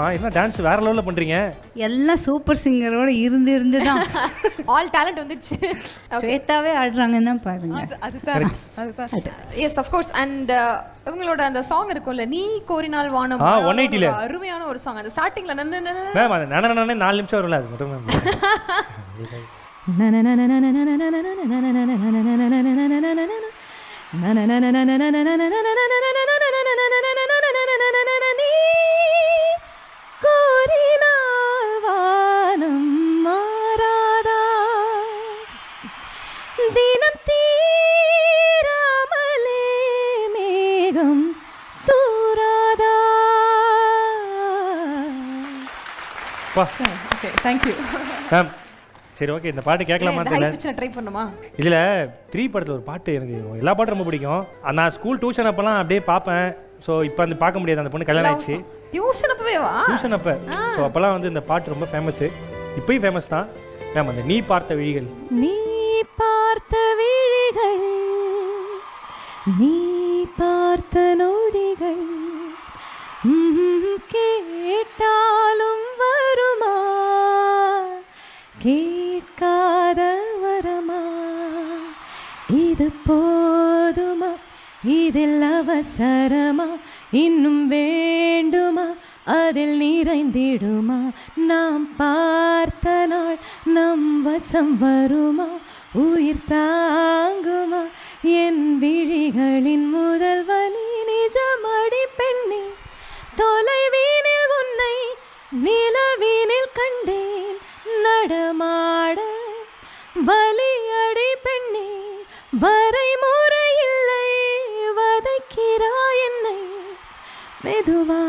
என்னம்மா என்ன டான்ஸ் வேற லெவலில் பண்ணுறீங்க? எல்லாம் சூப்பர் சிங்கரோட இருந்து தான் ஆல் டேலண்ட் வந்துருச்சு. ஸ்வேதாவே ஆடுறாங்கன்னா பாருங்க. அதுதான். Yes of course. அண்ட் இவங்களோட அந்த சாங் இருக்கும்ல, நீ கோரினால் வானம், 180ல அருமையான ஒரு சாங். அந்த ஸ்டார்டிங்ல மேம் அது நானே 4 நிமிஷம் வரும்ல, அது மட்டும் மேம். Thank you ma'am. சரி ஓகே, இந்த பாட்டு கேட்கலாமா தெரியல. ட்ரை பண்ணுமா? இதில் 3 படத்தில் ஒரு பாட்டு எனக்கு எல்லா பாட்டும் ரொம்ப பிடிக்கும். நான் ஸ்கூல் டியூஷன் அப்போலாம் அப்படியே பார்ப்பேன். ஸோ இப்போ வந்து பார்க்க முடியாது, அந்த பொண்ணு கல்யாணம் ஆயிடுச்சு. டியூஷன் அப்பவே வா? டியூஷன் அப்போ. ஸோ அப்போல்லாம் வந்து இந்த பாட்டு ரொம்ப ஃபேமஸ்ஸு, இப்போயும் ஃபேமஸ் தான் மேம். அந்த நீ பார்த்த விழிகள், நீ பார்த்த விழிகள், நீ பார்த்த நொடிகள் கேட்டாலும் வருமா, கேட்காத வரமா, இது போதுமா, இதில் அவசரமா, இன்னும் வேண்டுமா, அதில் நிறைந்திடுமா, நாம் பார்த்த நாள் நம் வசம் வருமா, உயிர் தாங்குமா, என் விழிகளின் முதல் வலி நிஜமடி பெண்ணே, தொலைவீனில் உன்னை நிலவீனில் கண்டேன் நடமாட, வலியடி பெண்ணே வரைமுறை இல்லை, வதைக்கிறாய் என்னை மெதுவா